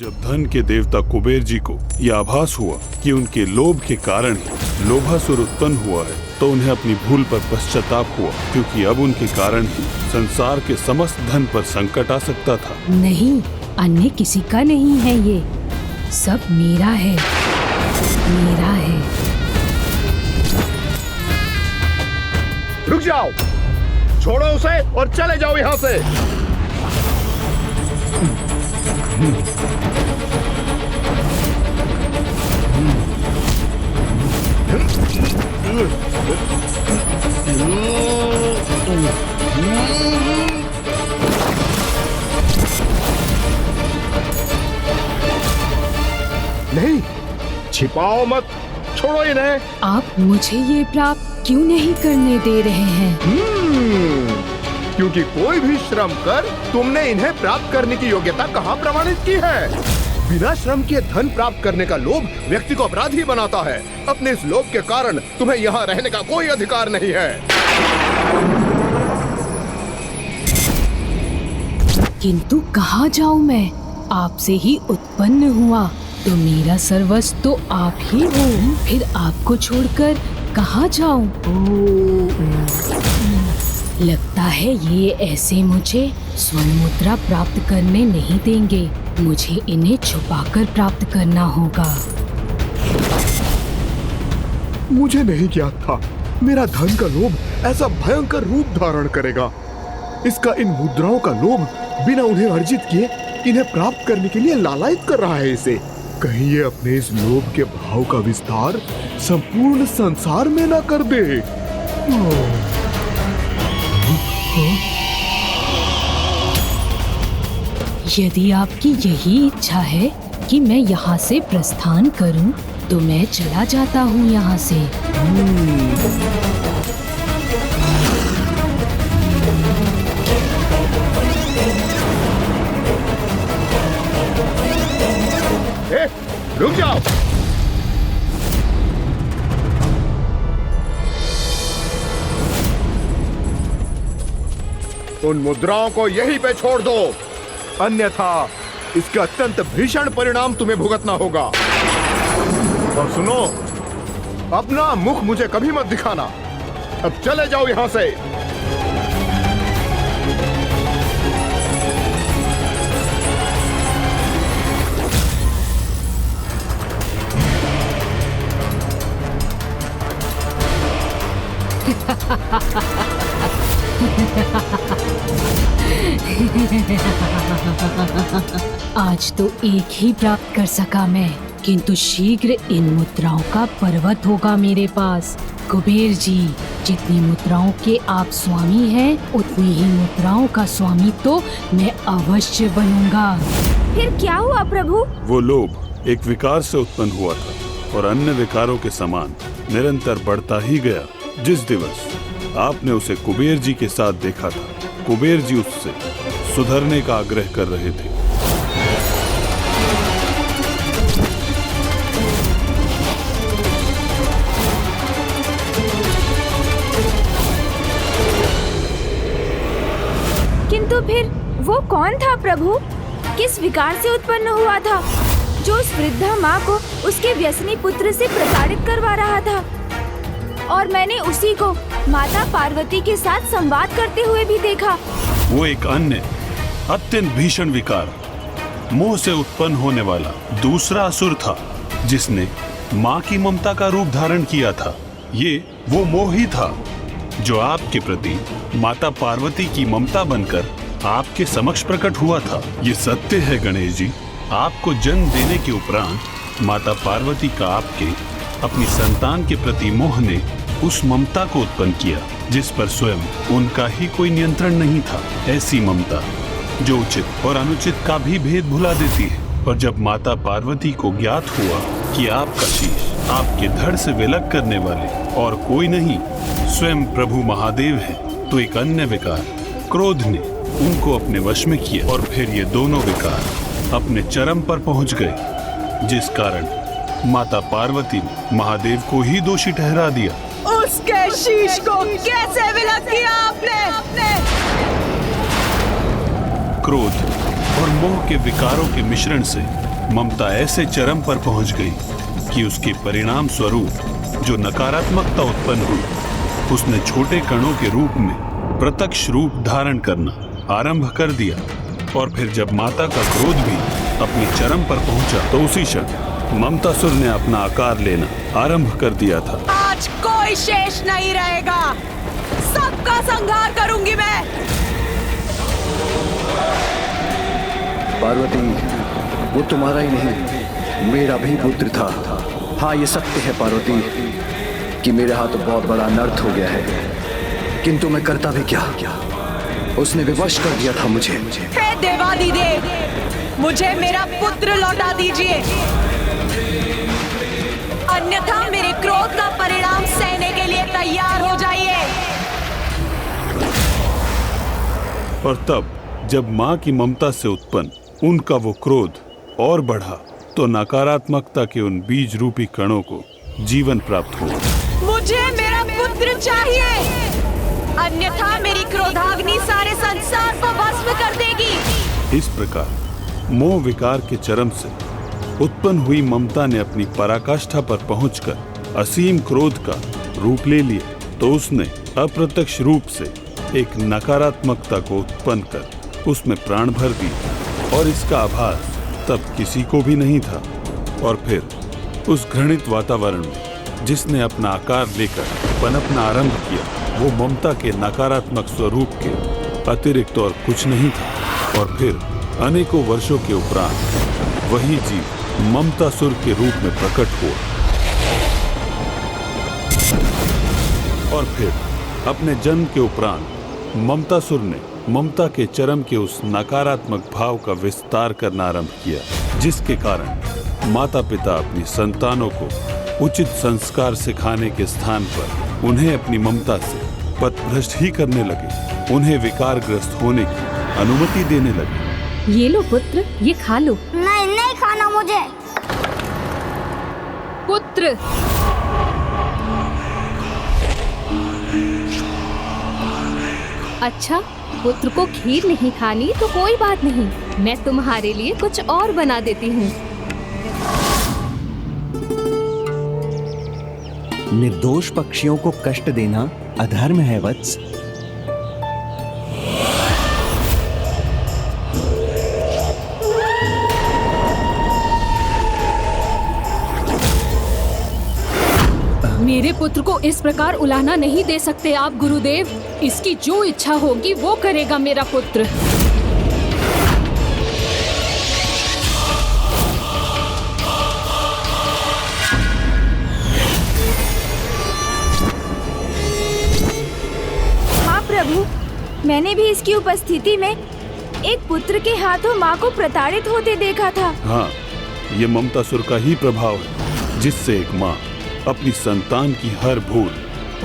जब धन के देवता कुबेर जी को यह आभास हुआ कि उनके लोभ के कारण ही लोभासुर उत्पन्न हुआ है, तो उन्हें अपनी भूल पर पश्चाताप हुआ, क्योंकि अब उनके कारण ही संसार के समस्त धन पर संकट आ सकता था। नहीं, अन्य किसी का नहीं है, ये सब मेरा है, मेरा है। रुक जाओ, छोड़ो उसे और चले जाओ यहाँ से। नहीं, छिपाओ मत, छोड़ो इन्हें। आप मुझे ये प्राप्त क्यों नहीं करने दे रहे हैं? क्योंकि कोई भी श्रम कर तुमने इन्हें प्राप्त करने की योग्यता कहाँ प्रमाणित की है। बिना श्रम के धन प्राप्त करने का लोभ व्यक्ति को अपराधी बनाता है। अपने इस लोभ के कारण तुम्हें यहाँ रहने का कोई अधिकार नहीं है। किंतु कहाँ जाऊँ मैं? आपसे ही उत्पन्न हुआ, तो मेरा सर्वस्व तो आप ही हो। फिर आपको छोड़कर कहाँ जाऊँ? लगता है ये ऐसे मुझे स्वर्ण मुद्रा प्राप्त करने नहीं देंगे। मुझे इन्हें छुपाकर प्राप्त करना होगा। मुझे नहीं ज्ञात था मेरा धन का लोभ ऐसा भयंकर रूप धारण करेगा। इसका इन मुद्राओं का लोभ बिना उन्हें अर्जित किए इन्हें प्राप्त करने के लिए लालायित कर रहा है इसे। कहीं ये अपने इस लोभ के भाव का विस्तार संपूर्ण संसार में न कर दे। यदि आपकी यही इच्छा है कि मैं यहाँ से प्रस्थान करूँ, तो मैं चला जाता हूँ यहाँ से। रुक जाओ। उन मुद्राओं को यहीं पे छोड़ दो, अन्यथा इसका अत्यंत भीषण परिणाम तुम्हें भुगतना होगा। और सुनो, अपना मुख मुझे कभी मत दिखाना। अब चले जाओ यहां से। आज तो एक ही प्राप्त कर सका मैं, किंतु शीघ्र इन मुद्राओं का पर्वत होगा मेरे पास। कुबेर जी, जितनी मुद्राओं के आप स्वामी हैं, उतनी ही मुद्राओं का स्वामी तो मैं अवश्य बनूंगा। फिर क्या हुआ प्रभु? वो लोभ एक विकार से उत्पन्न हुआ था और अन्य विकारों के समान निरंतर बढ़ता ही गया। जिस दिवस आपने उसे कुबेर जी के साथ देखा था, कुबेर जी उससे सुधरने का आग्रह कर रहे थे। किंतु फिर वो कौन था प्रभु? किस विकार से उत्पन्न हुआ था जो उस वृद्धा माँ को उसके व्यसनी पुत्र से प्रताड़ित करवा रहा था? और मैंने उसी को माता पार्वती के साथ संवाद करते हुए भी देखा। वो एक अन्य अत्यंत भीषण विकार, मोह से उत्पन्न होने वाला दूसरा असुर था, जिसने माँ की ममता का रूप धारण किया था। ये वो मोह ही था जो आपके प्रति माता पार्वती की ममता बनकर आपके समक्ष प्रकट हुआ था। ये सत्य है गणेश जी, आपको जन्म देने के उपरांत माता पार्वती का आपके अपनी संतान के प्रति मोह ने उस ममता को उत्पन्न किया, जिस पर स्वयं उनका ही कोई नियंत्रण नहीं था। ऐसी ममता जो उचित और अनुचित का भी भेद भुला देती है। और जब माता पार्वती को ज्ञात हुआ कि आपका शीश आपके धड़ से विलग करने वाले और कोई नहीं स्वयं प्रभु महादेव है, तो एक अन्य विकार क्रोध ने उनको अपने वश में किया। और फिर ये दोनों विकार अपने चरम पर पहुंच गए, जिस कारण माता पार्वती ने महादेव को ही दोषी ठहरा दिया। उसके शीश को कैसे विलग किया आपने? क्रोध और मोह के विकारों के मिश्रण से ममता ऐसे चरम पर पहुंच गई कि उसके परिणाम स्वरूप जो नकारात्मकता उत्पन्न हुई, उसने छोटे कणों के रूप में प्रत्यक्ष रूप धारण करना आरंभ कर दिया। और फिर जब माता का क्रोध भी अपनी चरम पर पहुंचा तो उसी क्षण ममतासुर ने अपना आकार लेना आरंभ कर दिया था। आज कोई शेष नहीं रहेगा, सबका संहार करूंगी मैं। पार्वती, वो तुम्हारा ही नहीं, मेरा भी पुत्र था। हाँ, ये सत्य है पार्वती कि मेरे हाथ बहुत बड़ा अनर्थ हो गया है, किंतु मैं करता भी क्या, उसने विवश कर दिया था मुझे। हे देवादिदेव, मुझे मेरा पुत्र लौटा दीजिए, अन्यथा मेरे क्रोध का परिणाम सहने के लिए तैयार हो जाइए। और तब जब माँ की ममता से उत्पन्न उनका वो क्रोध और बढ़ा तो नकारात्मकता के उन बीज रूपी कणों को जीवन प्राप्त हुआ। मुझे मेरा पुत्र चाहिए, अन्यथा मेरी क्रोधाग्नि सारे संसार को भस्म कर देगी। इस प्रकार मोह विकार के चरम से उत्पन्न हुई ममता ने अपनी पराकाष्ठा पर पहुंचकर असीम क्रोध का रूप ले लिया। तो उसने अप्रत्यक्ष रूप से एक नकारात्मकता को उत्पन्न कर उसमें प्राण भर दी, और इसका आभास तब किसी को भी नहीं था। और फिर उस घृणित वातावरण में जिसने अपना आकार लेकर पनपना आरंभ किया, वो ममता के नकारात्मक स्वरूप के अतिरिक्त और कुछ नहीं था। और फिर अनेकों वर्षों के उपरांत वही जीव ममतासुर के रूप में प्रकट हुआ, और फिर अपने जन्म के उपरांत ममतासुर ने ममता के चरम के उस नकारात्मक भाव का विस्तार करना आरंभ किया, जिसके कारण माता पिता अपनी संतानों को उचित संस्कार सिखाने के स्थान पर उन्हें अपनी ममता से पथभ्रष्ट ही करने लगे, उन्हें विकारग्रस्त होने की अनुमति देने लगे। ये लो पुत्र, ये खा लो। नहीं नहीं खाना मुझे। पुत्र, अच्छा, पुत्र को खीर नहीं खानी तो कोई बात नहीं, मैं तुम्हारे लिए कुछ और बना देती हूँ। निर्दोष पक्षियों को कष्ट देना अधर्म है वत्स। मेरे पुत्र को इस प्रकार उलाहना नहीं दे सकते आप गुरुदेव। इसकी जो इच्छा होगी वो करेगा मेरा पुत्र। हाँ प्रभु, मैंने भी इसकी उपस्थिति में एक पुत्र के हाथों माँ को प्रताड़ित होते देखा था। हाँ, ये ममतासुर का ही प्रभाव है, जिससे एक माँ अपनी संतान की हर भूल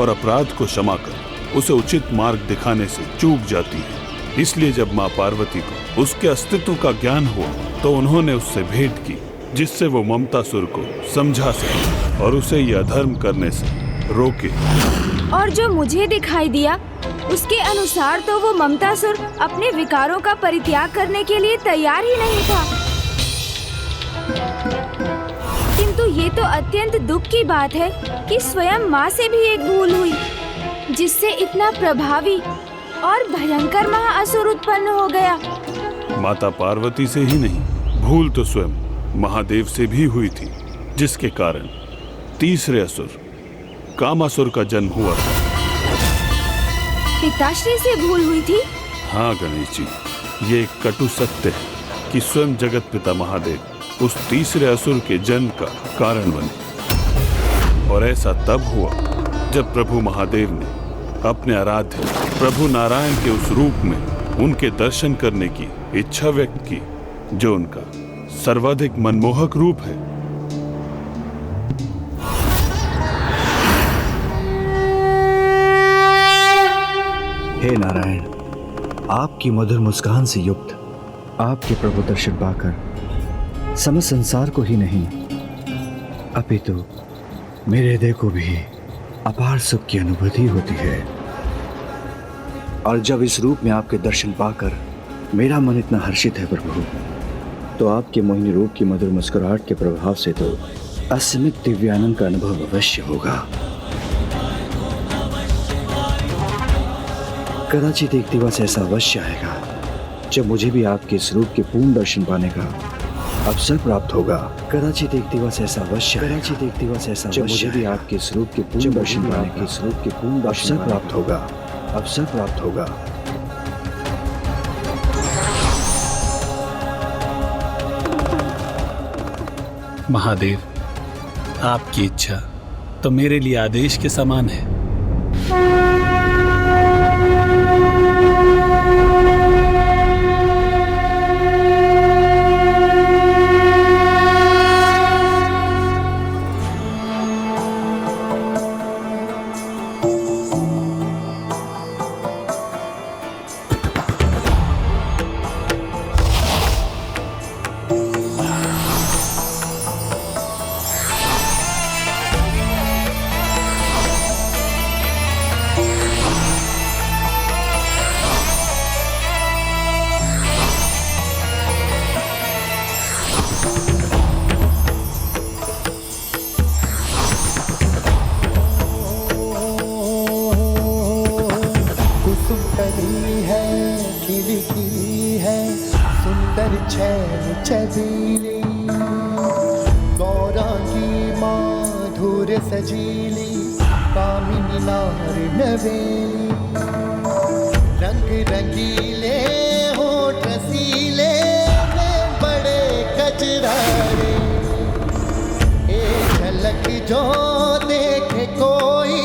और अपराध को क्षमा कर उसे उचित मार्ग दिखाने से चूक जाती है। इसलिए जब माँ पार्वती को उसके अस्तित्व का ज्ञान हुआ तो उन्होंने उससे भेंट की, जिससे वो ममतासुर को समझा सके और उसे यह अधर्म करने से रोके। और जो मुझे दिखाई दिया उसके अनुसार तो वो ममतासुर अपने विकारों का परित्याग करने के लिए तैयार ही नहीं था। किंतु ये तो अत्यंत दुख की बात है कि स्वयं माँ से भी एक भूल हुई, जिससे इतना प्रभावी और भयंकर महाअसुर उत्पन्न हो गया। माता पार्वती से ही नहीं, भूल तो स्वयं महादेव से भी हुई थी, जिसके कारण तीसरे असुर कामासुर का जन्म हुआ था। पिताश्री से भूल हुई थी? हाँ गणेश जी, ये एक कटु सत्य है कि स्वयं जगत पिता महादेव उस तीसरे असुर के जन्म का कारण बने। और ऐसा तब हुआ जब प्रभु महादेव ने अपने आराध्य प्रभु नारायण के उस रूप में उनके दर्शन करने की इच्छा व्यक्त की, जो उनका सर्वाधिक मनमोहक रूप है। हे नारायण, आपकी मधुर मुस्कान से युक्त आपके प्रभु दर्शन पाकर समस्त संसार को ही नहीं अपितु मेरे हृदय को भी अपार सुख की अनुभूति होती है। और जब इस रूप में आपके दर्शन पाकर मेरा मन इतना हर्षित है प्रभु, तो आपके मोहिनी रूप की मधुर मुस्कुराहट के प्रभाव से तो असीमित दिव्यानंद का अनुभव अवश्य होगा। कदाचित एक दिवस ऐसा अवश्य आएगा जब मुझे भी आपके इस रूप के पूर्ण दर्शन पाने का अवसर प्राप्त होगा। कदाचित एक दिवस ऐसा अवश्य जब मुझे भी आपके इस रूप के पूर्ण दर्शन पाने के इस रूप के पूर्ण अवसर प्राप्त होगा। महादेव, आपकी इच्छा तो मेरे लिए आदेश के समान है। सुंदर छैल छबीली गौरांगी माधुर सजीली कामिनी नार नवेली रंग रंगीले होठ रसीले में बड़े कजरारे एक झलक जो देखे कोई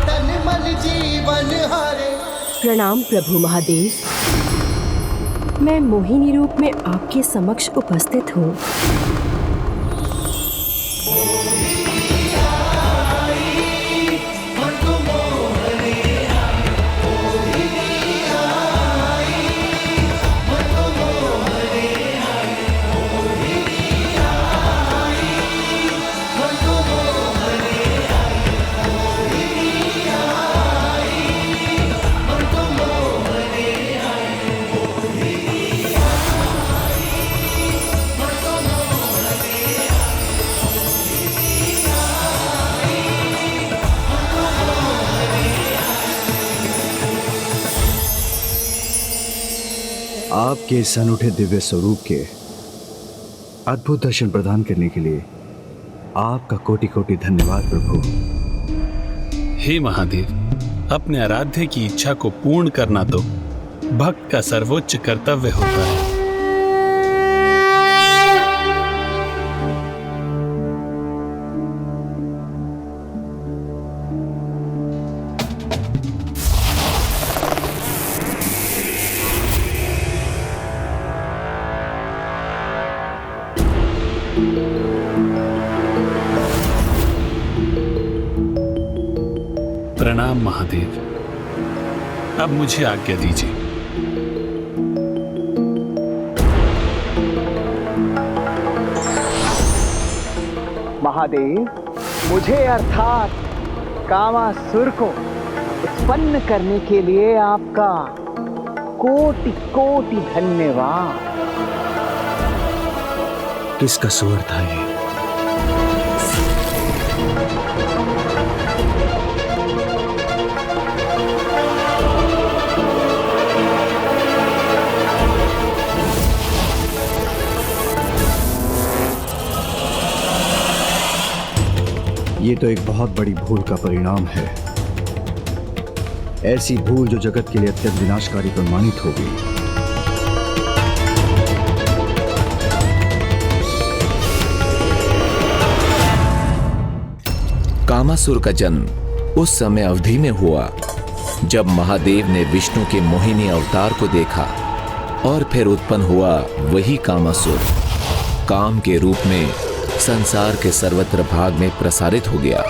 तन मन जीवन हारे। प्रणाम प्रभु महादेव, मैं मोहिनी रूप में आपके समक्ष उपस्थित हूँ। आपके इस अनूठे दिव्य स्वरूप के अद्भुत दर्शन प्रदान करने के लिए आपका कोटि कोटि धन्यवाद प्रभु। हे महादेव, अपने आराध्य की इच्छा को पूर्ण करना तो भक्त का सर्वोच्च कर्तव्य होता है। प्रणाम महादेव, अब मुझे आज्ञा दीजिए। महादेव, मुझे अर्थात कामासुर को उत्पन्न करने के लिए आपका कोटि कोटि धन्यवाद। किसका स्वर था ये? ये तो एक बहुत बड़ी भूल का परिणाम है, ऐसी भूल जो जगत के लिए अत्यंत विनाशकारी प्रमाणित होगी। कामासुर का जन्म उस समय अवधि में हुआ जब महादेव ने विष्णु के मोहिनी अवतार को देखा और फिर उत्पन्न हुआ वही कामासुर काम के रूप में संसार के सर्वत्र भाग में प्रसारित हो गया।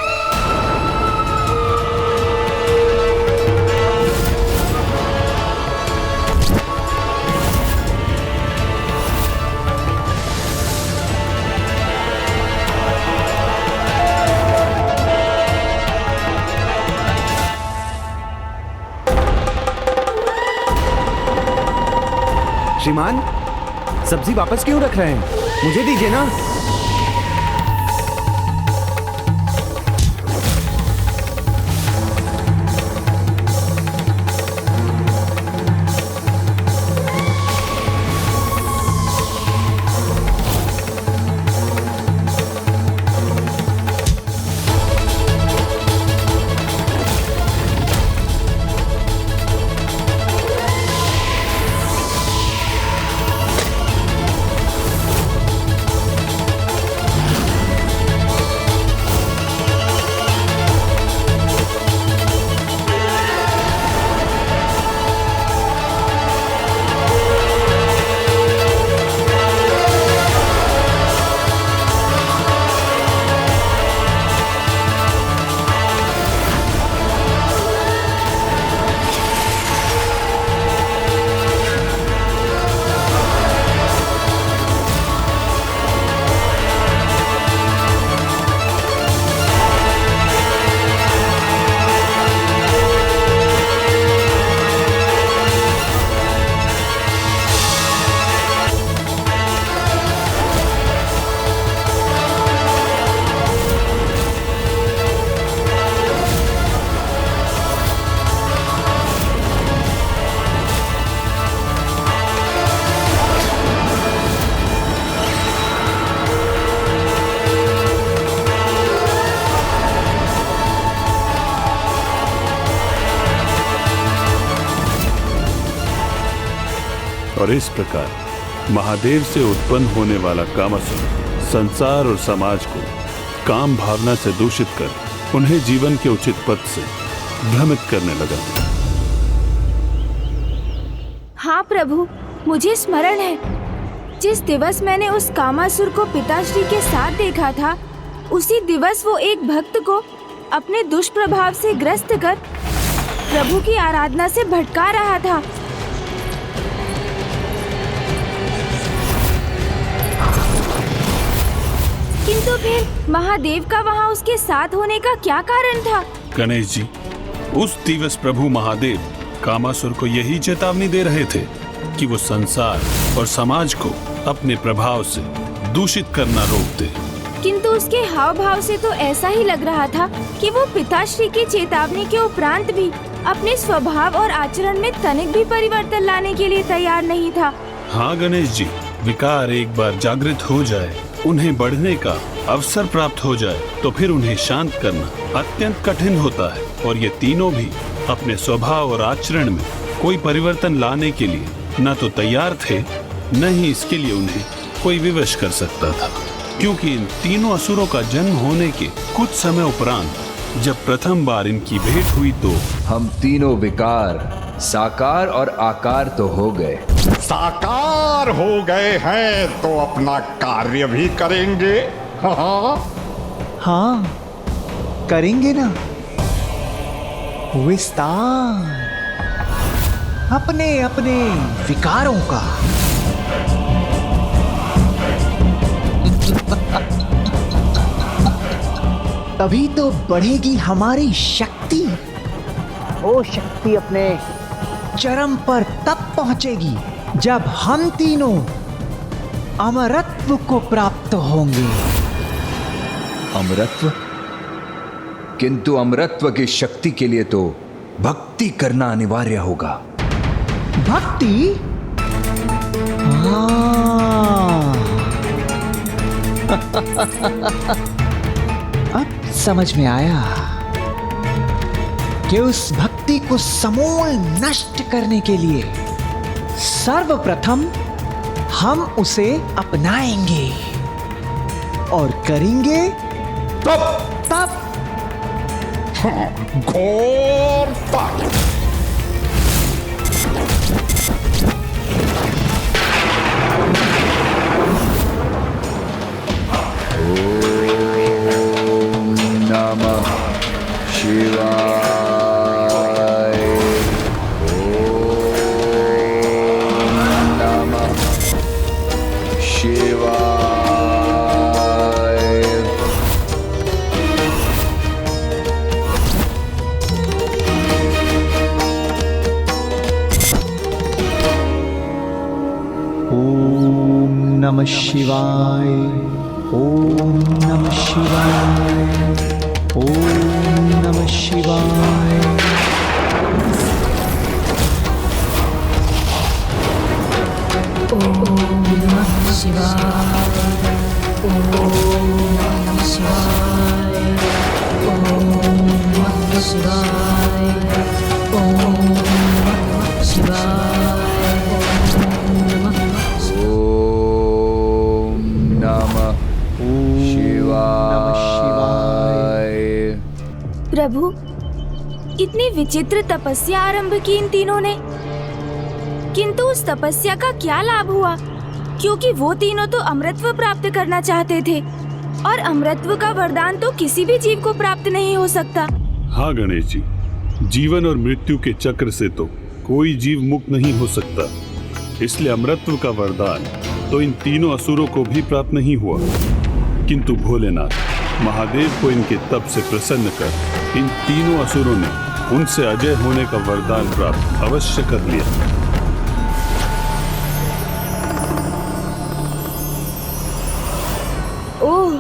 श्रीमान, सब्जी वापस क्यों रख रहे हैं? मुझे दीजिए ना। और इस प्रकार महादेव से उत्पन्न होने वाला कामासुर संसार और समाज को काम भावना से दूषित कर उन्हें जीवन के उचित पथ से भ्रमित करने लगा। हाँ प्रभु, मुझे स्मरण है जिस दिवस मैंने उस कामासुर को पिताश्री के साथ देखा था, उसी दिवस वो एक भक्त को अपने दुष्प्रभाव से ग्रस्त कर प्रभु की आराधना से भटका रहा था। किंतु फिर महादेव का वहाँ उसके साथ होने का क्या कारण था? गणेश जी, उस दिवस प्रभु महादेव कामासुर को यही चेतावनी दे रहे थे कि वो संसार और समाज को अपने प्रभाव से दूषित करना रोक दे। किंतु उसके हाव भाव से तो ऐसा ही लग रहा था कि वो पिताश्री की चेतावनी के उपरांत भी अपने स्वभाव और आचरण में तनिक भी परिवर्तन लाने के लिए तैयार नहीं था। हाँ गणेश जी, विकार एक बार जागृत हो जाए, उन्हें बढ़ने का अवसर प्राप्त हो जाए तो फिर उन्हें शांत करना अत्यंत कठिन होता है। और ये तीनों भी अपने स्वभाव और आचरण में कोई परिवर्तन लाने के लिए न तो तैयार थे, न ही इसके लिए उन्हें कोई विवश कर सकता था, क्योंकि इन तीनों असुरों का जन्म होने के कुछ समय उपरांत जब प्रथम बार इनकी भेंट हुई तो हम तीनों विकार साकार और आकार तो हो गए। साकार हो गए हैं तो अपना कार्य भी करेंगे। हाँ, करेंगे ना। विस्तार अपने अपने विकारों का। तभी तो बढ़ेगी हमारी शक्ति। वो शक्ति अपने चरम पर तब पहुंचेगी जब हम तीनों अमरत्व को प्राप्त होंगे। अमरत्व? किंतु अमरत्व की शक्ति के लिए तो भक्ति करना अनिवार्य होगा। भक्ति? अब समझ में आया कि उस भक्ति को समूल नष्ट करने के लिए सर्वप्रथम हम उसे अपनाएंगे और करेंगे तब घोर तप। नमः शिवाय। नमः शिवाय, ओम नमः शिवाय, ओम नमः शिवाय। ओम नमः शिवाय, ओम नमः शिवाय, ओम नमः शिवाय, ओम नमः शिवाय, ओम नमः शिवाय। प्रभु, इतनी विचित्र तपस्या आरंभ की इन तीनों ने, किंतु उस तपस्या का क्या लाभ हुआ? क्योंकि वो तीनों तो अमृतत्व प्राप्त करना चाहते थे, और अमृतत्व का वरदान तो किसी भी जीव को प्राप्त नहीं हो सकता। हाँ गणेश जी, जीवन और मृत्यु के चक्र से तो कोई जीव मुक्त नहीं हो सकता, इसलिए अमृतत्व का वरदान तो इन तीनों असुरों को भी प्राप्त नहीं हुआ। किंतु भोलेनाथ महादेव को इनके तप से प्रसन्न कर इन तीनों असुरों ने उनसे अजय होने का वरदान प्राप्त अवश्य कर लिया। ओह,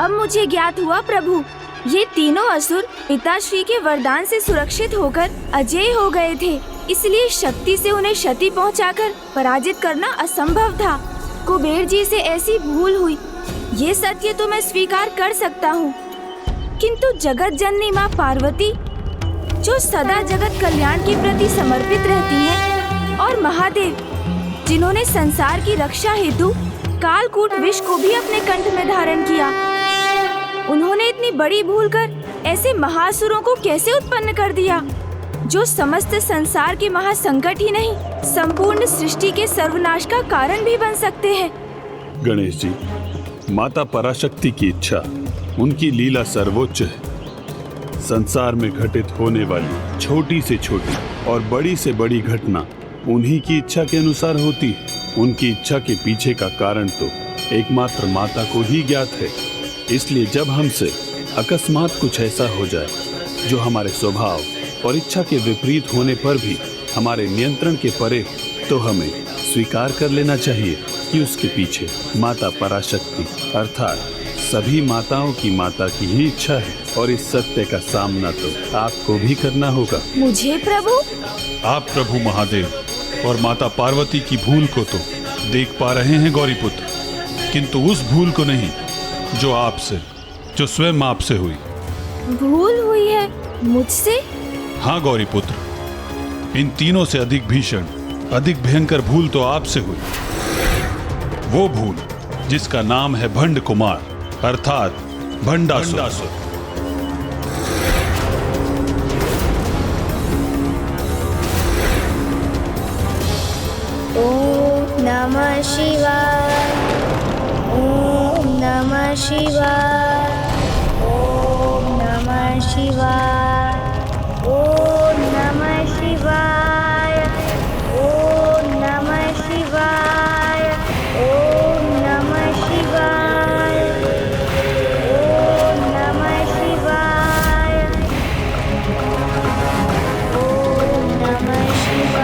अब मुझे ज्ञात हुआ प्रभु, ये तीनों असुर पिताश्री के वरदान से सुरक्षित होकर अजय हो गए थे, इसलिए शक्ति से उन्हें क्षति पहुंचाकर पराजित करना असंभव था। कुबेर जी से ऐसी भूल हुई, ये सत्य तो मैं स्वीकार कर सकता हूँ, किंतु जगत जननी माँ पार्वती, जो सदा जगत कल्याण के प्रति समर्पित रहती है, और महादेव, जिन्होंने संसार की रक्षा हेतु कालकूट विष को भी अपने कंठ में धारण किया, उन्होंने इतनी बड़ी भूल कर ऐसे महासुरों को कैसे उत्पन्न कर दिया, जो समस्त संसार के महासंकट ही नहीं, संपूर्ण सृष्टि के सर्वनाश का कारण भी बन सकते हैं। गणेश जी, माता पराशक्ति की इच्छा, उनकी लीला सर्वोच्च है। संसार में घटित होने वाली छोटी से छोटी और बड़ी से बड़ी घटना उन्हीं की इच्छा के अनुसार होती है। उनकी इच्छा के पीछे का कारण तो एकमात्र माता को ही ज्ञात है। इसलिए जब हमसे अकस्मात कुछ ऐसा हो जाए जो हमारे स्वभाव और इच्छा के विपरीत होने पर भी हमारे नियंत्रण के परे हो, तो हमें स्वीकार कर लेना चाहिए कि उसके पीछे माता पराशक्ति अर्थात सभी माताओं की माता की ही इच्छा है, और इस सत्य का सामना तो आपको भी करना होगा। मुझे प्रभु? आप प्रभु महादेव और माता पार्वती की भूल को तो देख पा रहे हैं गौरीपुत्र, किंतु उस भूल को नहीं जो आपसे, जो स्वयं आपसे हुई। भूल हुई है मुझसे? हाँ गौरीपुत्र, इन तीनों से अधिक भीषण, अधिक भयंकर भूल तो आपसे हुई। वो भूल जिसका नाम है भंड कुमार अर्थात भंडासुर। ओम नमः शिवाय, ओम नमः शिवाय, ओम नमः शिवाय, ओम नमः शिवाय, ओम नमः शिवाय, ओम नमः शिवाय, ओम नमः शिवाय, ओम नमः शिवाय।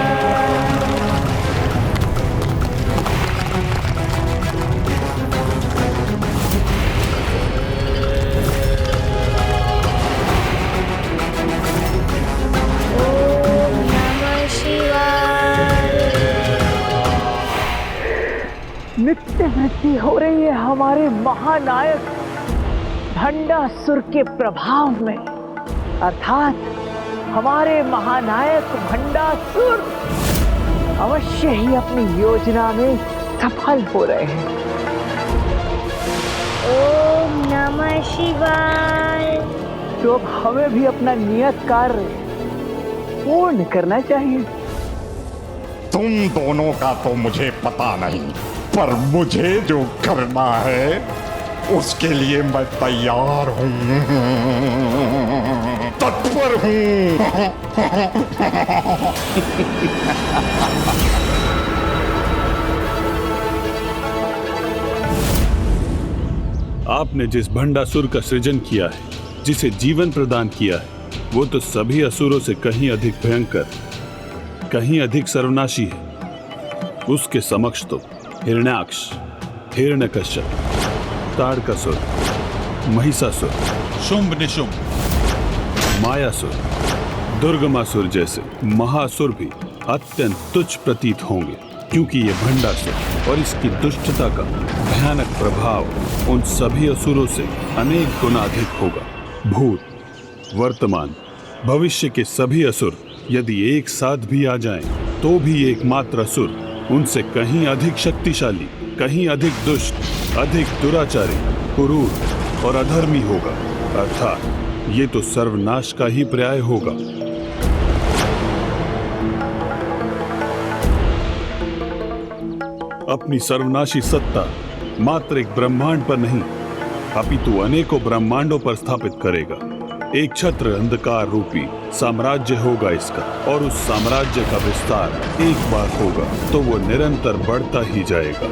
नित्य वृद्धि हो रही है हमारे महानायक भंडासुर के प्रभाव में, अर्थात हमारे महानायक भंडासुर अवश्य ही अपनी योजना में सफल हो रहे हैं। ओम नमः शिवाय। तो अब हमें भी अपना नियत कार्य पूर्ण करना चाहिए। तुम दोनों का तो मुझे पता नहीं, पर मुझे जो करना है उसके लिए मैं तैयार हूं, तत्पर हूं। आपने जिस भंडासुर का सृजन किया है, जिसे जीवन प्रदान किया है, वो तो सभी असुरों से कहीं अधिक भयंकर, कहीं अधिक सर्वनाशी है। उसके समक्ष तो हिरण्याक्ष, हिरण्यकश्यप, ताड़कासुर, महिषासुर, शुंभ निशुंभ, मायासुर, दुर्गमासुर जैसे महासुर भी अत्यंत तुच्छ प्रतीत होंगे, क्योंकि ये भंडासुर और इसकी दुष्टता का भयानक प्रभाव उन सभी असुरों से अनेक गुना अधिक होगा। भूत, वर्तमान, भविष्य के सभी असुर यदि एक साथ भी आ जाएं, तो भी एकमात्र असुर उनसे कहीं अधिक शक्तिशाली, कहीं अधिक दुष्ट, अधिक दुराचारी, क्रूर और अधर्मी होगा। अर्थात ये तो सर्वनाश का ही पर्याय होगा। अपनी सर्वनाशी सत्ता मात्र एक ब्रह्मांड पर नहीं, अपितु अनेकों ब्रह्मांडों पर स्थापित करेगा। एक छत्र अंधकार रूपी साम्राज्य होगा इसका, और उस साम्राज्य का विस्तार एक बार होगा तो वो निरंतर बढ़ता ही जाएगा।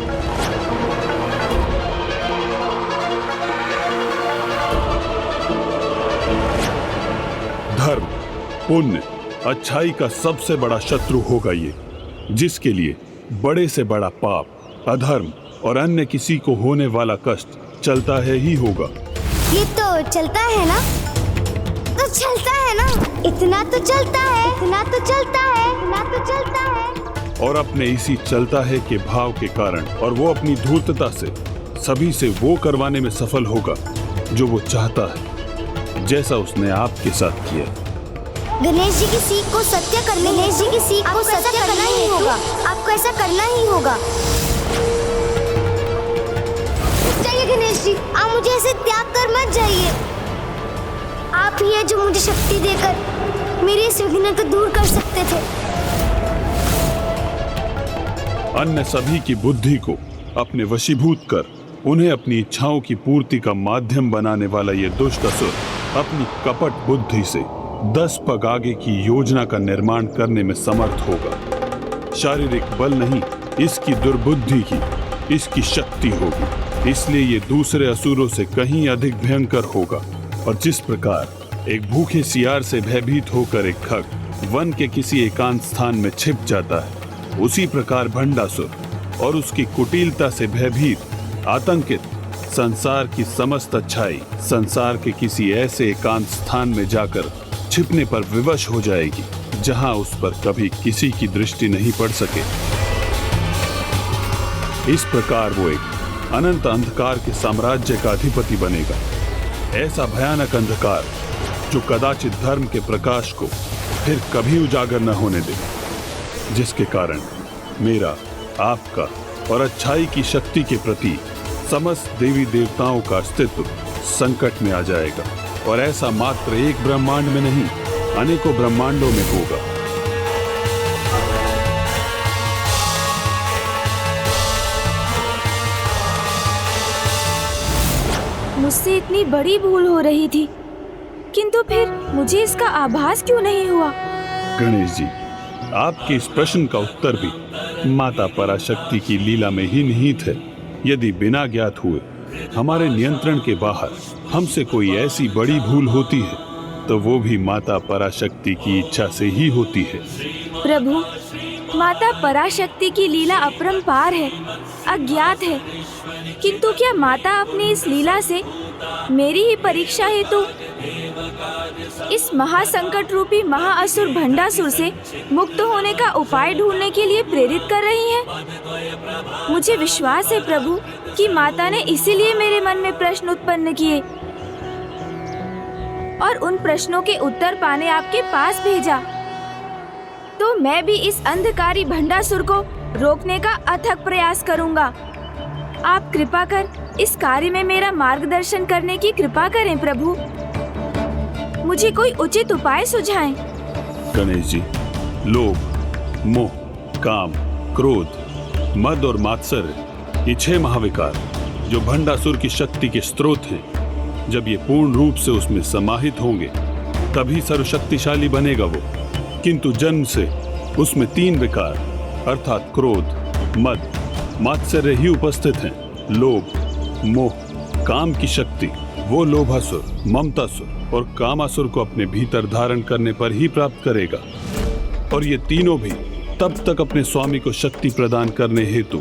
धर्म, पुण्य, अच्छाई का सबसे बड़ा शत्रु होगा ये, जिसके लिए बड़े से बड़ा पाप, अधर्म और अन्य किसी को होने वाला कष्ट चलता है ही होगा। ये तो चलता है ना, तो चलता है ना, इतना तो चलता है, इतना तो चलता है, इतना तो चलता है। और अपने इसी चलता है के भाव के कारण और वो अपनी धूर्तता से सभी से वो करवाने में सफल होगा जो वो चाहता है, जैसा उसने आपके साथ किया। गणेश जी की सीख को सत्य करने, गणेश जी की सीख को सत्य करना ही होगा। आपको ऐसा करना ही होगा। जाइए गणेश जी, आप मुझे ऐसे त्याग कर मत जाइए। आप ही है जो मुझे शक्ति देकर मेरी इस विघ्न को दूर कर सकते थे। अन्य सभी की बुद्धि को अपने वशीभूत कर उन्हें अपनी इच्छाओं की पूर्ति का माध्यम बनाने वाला ये दुष्ट असुर अपनी कपट बुद्धि से 10 पग आगे की योजना का निर्माण करने में समर्थ होगा। शारीरिक बल नहीं, इसकी दुर्बुद्धि की, इसकी शक्ति होगी। इसलिए ये दूसरे असुरों से कहीं अधिक भयंकर होगा। और जिस प्रकार एक भूखे सियार से भयभीत होकर एक ठग वन के किसी एकांत स्थान में छिप जाता है, उसी प्रकार भंडासुर और उसकी कुटिलता से भयभीत, आतंकित संसार की समस्त अच्छाई संसार के किसी ऐसे एकांत स्थान में जाकर छिपने पर विवश हो जाएगी, जहां उस पर कभी किसी की दृष्टि नहीं पड़ सके। इस प्रकार वो एक अनंत अंधकार के साम्राज्य का अधिपति बनेगा। ऐसा भयानक अंधकार जो कदाचित धर्म के प्रकाश को फिर कभी उजागर न होने दे, जिसके कारण मेरा, आपका और अच्छाई की शक्ति के प्रति समस्त देवी देवताओं का अस्तित्व संकट में आ जाएगा। और ऐसा मात्र एक ब्रह्मांड में नहीं, अनेकों ब्रह्मांडों में होगा। मुझसे इतनी बड़ी भूल हो रही थी, किंतु फिर मुझे इसका आभास क्यों नहीं हुआ? गणेश जी, आपके इस प्रश्न का उत्तर भी माता पराशक्ति की लीला में ही निहित है। यदि बिना ज्ञात हुए हमारे नियंत्रण के बाहर हमसे कोई ऐसी बड़ी भूल होती है, तो वो भी माता पराशक्ति की इच्छा से ही होती है। प्रभु, माता पराशक्ति की लीला अपरंपार है, अज्ञात है, किंतु क्या माता अपनी इस लीला से मेरी ही परीक्षा हेतु इस महासंकट रूपी महाअसुर भंडासुर से मुक्त होने का उपाय ढूंढने के लिए प्रेरित कर रही हैं? मुझे विश्वास है प्रभु कि माता ने इसीलिए मेरे मन में प्रश्न उत्पन्न किए और उन प्रश्नों के उत्तर पाने आपके पास भेजा। तो मैं भी इस अंधकारी भंडासुर को रोकने का अथक प्रयास करूंगा। आप कृपा कर इस कार्य में मेरा मार्गदर्शन करने की कृपा करें प्रभु। मुझे कोई उचित उपाय सुझाएं। गणेश जी, लोभ, मोह, काम, क्रोध, मद और मात्सर्य, ये 6 महाविकार जो भंडासुर की शक्ति के स्रोत हैं, जब ये पूर्ण रूप से उसमें समाहित होंगे तभी सर्वशक्तिशाली बनेगा वो। किंतु जन्म से उसमें 3 विकार अर्थात क्रोध, मद, मात्सर्य ही उपस्थित हैं। लोभ, मोह, काम की शक्ति वो लोभासुर, ममतासुर और कामासुर को अपने भीतर धारण करने पर ही प्राप्त करेगा। और ये तीनों भी तब तक अपने स्वामी को शक्ति प्रदान करने हेतु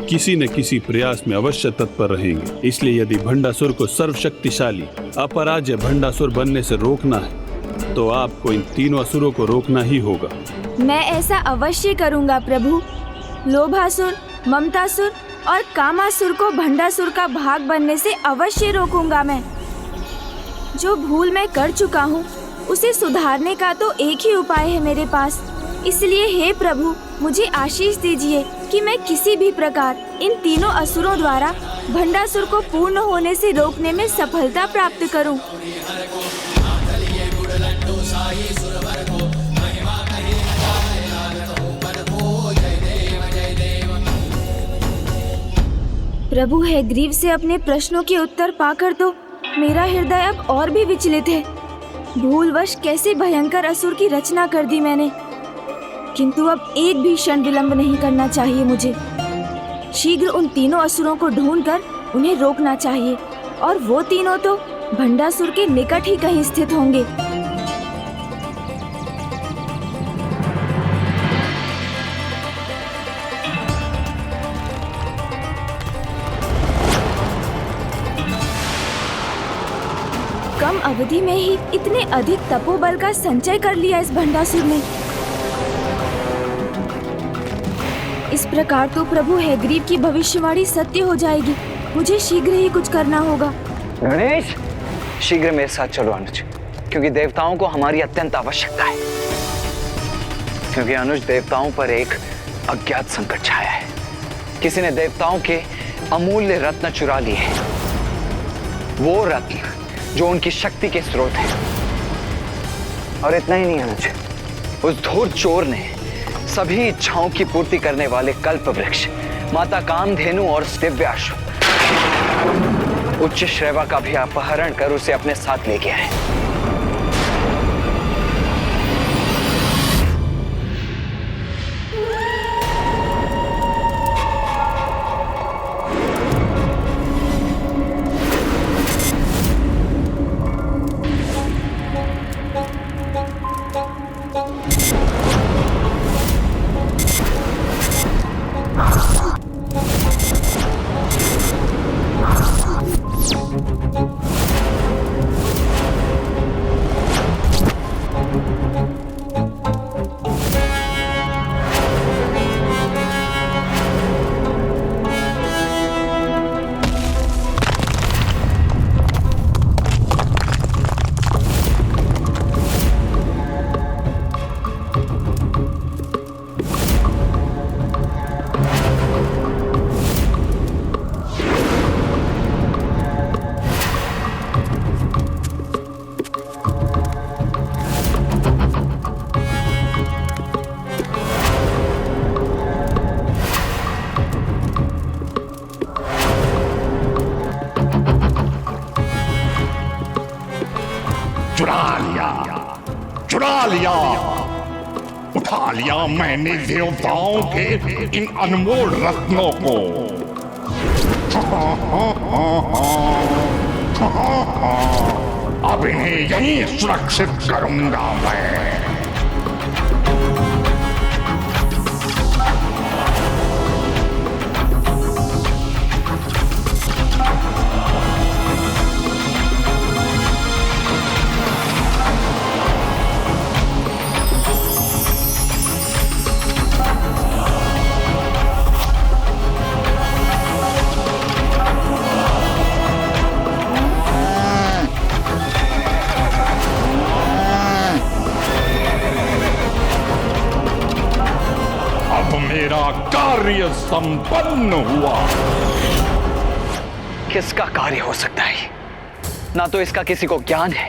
किसी न किसी प्रयास में अवश्य तत्पर रहेंगे। इसलिए यदि भंडासुर को सर्वशक्तिशाली अपराज्य भंडासुर बनने से रोकना है तो आपको इन तीनों असुरों को रोकना ही होगा। मैं ऐसा अवश्य करूंगा प्रभु। लोभासुर, ममतासुर और कामासुर को भंडासुर का भाग बनने से अवश्य रोकूंगा मैं। जो भूल मैं कर चुका हूँ उसे सुधारने का तो एक ही उपाय है मेरे पास। इसलिए हे प्रभु, मुझे आशीष दीजिए कि मैं किसी भी प्रकार इन तीनों असुरों द्वारा भंडासुर को पूर्ण होने से रोकने में सफलता प्राप्त करूं। प्रभु हयग्रीव से अपने प्रश्नों के उत्तर पाकर तो मेरा हृदय अब और भी विचलित है। भूलवश कैसे भयंकर असुर की रचना कर दी मैंने, किंतु अब एक भी क्षण विलंब नहीं करना चाहिए मुझे। शीघ्र उन तीनों असुरों को ढूंढकर उन्हें रोकना चाहिए, और वो तीनों तो भंडासुर के निकट ही कहीं स्थित होंगे। कम अवधि में ही इतने अधिक तपोबल का संचय कर लिया इस भंडासुर ने। इस प्रकार तो प्रभु हयग्रीव की भविष्यवाणी सत्य हो जाएगी। मुझे शीघ्र ही कुछ करना होगा। गणेश, शीघ्र मेरे साथ चलो अनुज, क्योंकि देवताओं को हमारी अत्यंत आवश्यकता है। क्योंकि अनुज, देवताओं पर एक अज्ञात संकट छाया है। किसी ने देवताओं के अमूल्य रत्न चुरा लिए हैं। वो रत्न जो उनकी शक्ति के स्रोत है। और इतना ही नहीं अनुज, उस धूर्त चोर ने सभी इच्छाओं की पूर्ति करने वाले कल्प वृक्ष, माता कामधेनु और दिव्याश्व, उच्च श्रेवा का भी अपहरण कर उसे अपने साथ ले गया है। चुरा लिया, उठा लिया मैंने देवताओं के इन अनमोल रत्नों को। अब इन्हें यहीं सुरक्षित करूंगा मैं। मेरा कार्य संपन्न हुआ। किसका कार्य हो सकता है? ना तो इसका किसी को ज्ञान है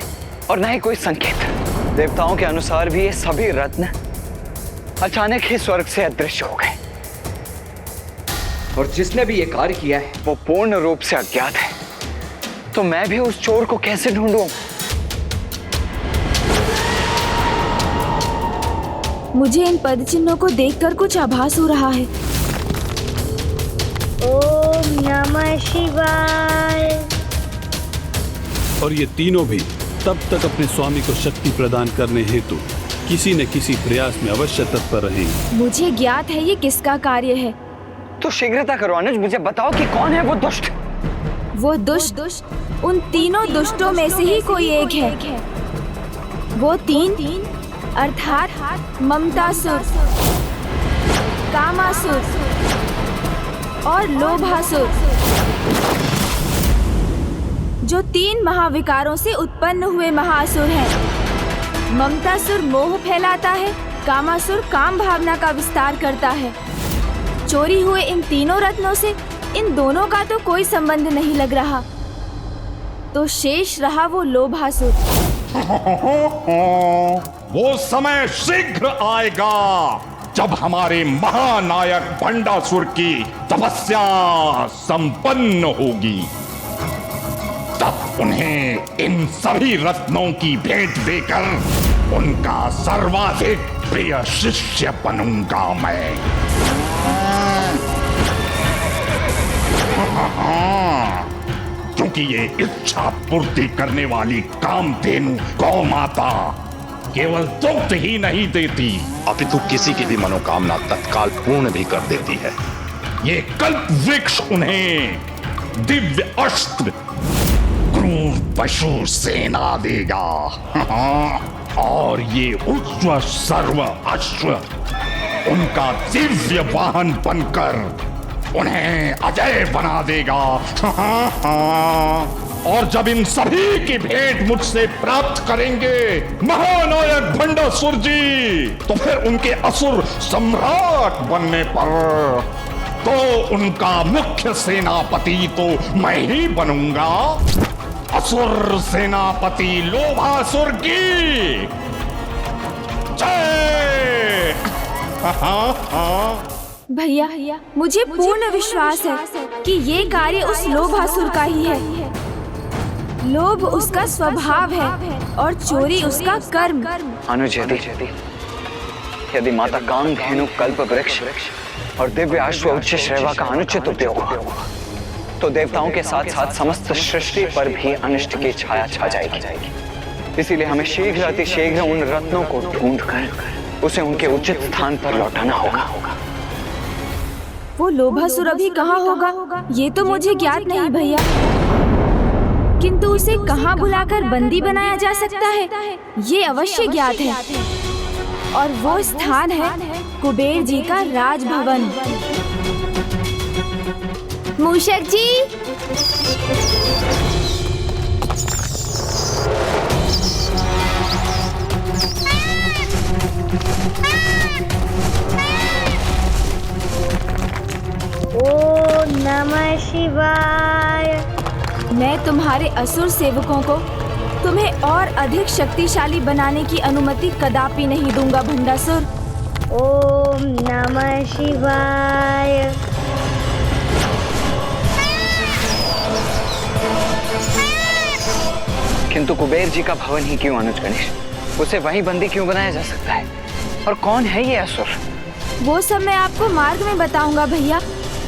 और ना ही कोई संकेत। देवताओं के अनुसार भी ये सभी रत्न अचानक ही स्वर्ग से अदृश्य हो गए, और जिसने भी ये कार्य किया है वो पूर्ण रूप से अज्ञात है। तो मैं भी उस चोर को कैसे ढूंढूं? मुझे इन पद चिन्हों को देखकर कुछ आभास हो रहा है। ओम नमः शिवाय। और ये तीनों भी तब तक अपने स्वामी को शक्ति प्रदान करने हेतु किसी न किसी प्रयास में अवश्य तत्पर रहेंगे। मुझे ज्ञात है ये किसका कार्य है, तो शीघ्रता करो अनुज, मुझे बताओ कि कौन है वो दुष्ट। वो दुष्ट उन तीनों दुष्टों में से ही कोई एक है। वो तीन अर्थात ममतासुर, कामासुर और लोभासुर, जो 3 महाविकारों से उत्पन्न हुए महाअसुर हैं। ममतासुर मोह फैलाता है, कामासुर काम भावना का विस्तार करता है। चोरी हुए इन तीनों रत्नों से इन दोनों का तो कोई संबंध नहीं लग रहा, तो शेष रहा वो लोभासुर। वो समय शीघ्र आएगा जब हमारे महानायक भंडासुर की तपस्या संपन्न होगी। तब उन्हें इन सभी रत्नों की भेंट देकर उनका सर्वाधिक प्रिय शिष्य बनूंगा मैं। क्योंकि ये इच्छा पूर्ति करने वाली कामधेनु गौ माता केवल दुग्ध ही नहीं देती, अपितु किसी की भी मनोकामना तत्काल पूर्ण भी कर देती है। ये कल्प वृक्ष उन्हें दिव्य अस्त्र क्रूर पशु सेना देगा। और ये उच्च सर्व अश्व उनका दिव्य वाहन बनकर उन्हें अजय बना देगा। और जब इन सभी की भेंट मुझसे प्राप्त करेंगे महानायक भंडासुर जी, तो फिर उनके असुर सम्राट बनने पर तो उनका मुख्य सेनापति तो मैं ही बनूंगा। असुर सेनापति लोभासुर की जय। भैया, मुझे पूर्ण विश्वास है कि ये कार्य उस लोभासुर का ही है। लोभ उसका स्वभाव है और चोरी उसका कर्म। अनुज, यदि माता कामधेनु कल्प वृक्ष और दिव्य अश्व उच्च श्रेवा का अनुचित उपयोग हो, तो देवताओं के साथ साथ समस्त सृष्टि पर भी अनिष्ट की छाया छा जाएगी। इसीलिए हमें शीघ्र अतिशीघ्र उन रत्नों को ढूंढकर उसे उनके उचित स्थान पर लौटाना होगा। वो लोभासुर अभी कहाँ होगा ये तो मुझे ज्ञात नहीं भैया, किंतु उसे कहाँ बुलाकर बंदी बनाया जा सकता है ये अवश्य ज्ञात है। और वो स्थान है कुबेर जी का राजभवन। मूषक जी, ओम नमः शिवाय। मैं तुम्हारे असुर सेवकों को तुम्हें और अधिक शक्तिशाली बनाने की अनुमति कदापि नहीं दूंगा भंडासुर। ओम नमः शिवाय। किंतु कुबेर जी का भवन ही क्यों अनुज गणेश? उसे वहीं बंदी क्यों बनाया जा सकता है? और कौन है ये असुर? वो सब मैं आपको मार्ग में बताऊंगा भैया।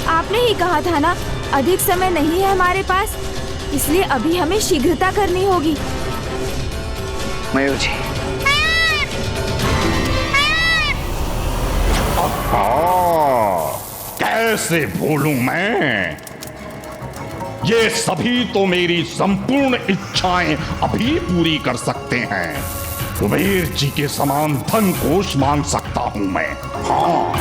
आपने ही कहा था ना, अधिक समय नहीं है हमारे पास, इसलिए अभी हमें शीघ्रता करनी होगी। मयूर जी, कैसे भूलूं मैं? ये सभी तो मेरी संपूर्ण इच्छाएं अभी पूरी कर सकते हैं। कुबेर जी के समान धन कोष मान सकता हूं मैं। हाँ,